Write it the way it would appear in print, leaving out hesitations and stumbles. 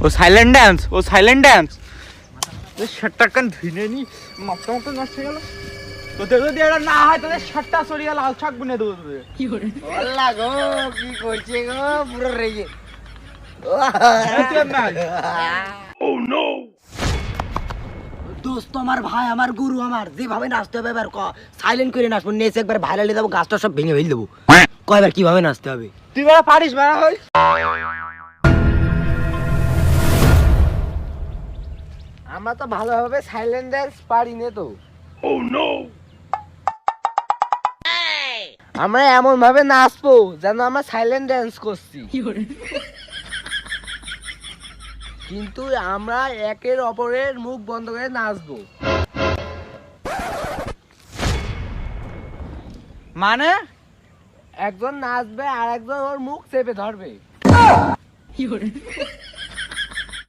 ও silent dance, ও silent dance. শার্টটা কান ধুইনে নি, মাথা মতো নষ্ট হয়ে গেল। তোদের যদি এটা না হয় তাহলে শার্টটা সরিয়ে লাল শাক বুনে দেবো তোদের। আল্লাহ গো কি করছে গো পুরো রেগে। দোস্ত আমার ভাই আমার গুরু আমার যেভাবে নাচতে হবে এবার সাইলেন্ট করে নাচবো, নেচে একবার ভাইরালে দেবো, গাছটা সব ভেঙে ফেলে দেবো। কয়বার কিভাবে নাচতে হবে তুই বেড়া পারিস বেড়া হই। আমরা তো ভালোভাবে সাইলেন্ট ড্যান্স পারি না তো। আমরা এমন ভাবে নাচবো যেন আমরা সাইলেন্ট ড্যান্স করছি, কিন্তু আমরা একের অপরের মুখ বন্ধ করে নাচবো। মানে একজন নাচবে আর একজন ওর মুখ চেপে ধরবে।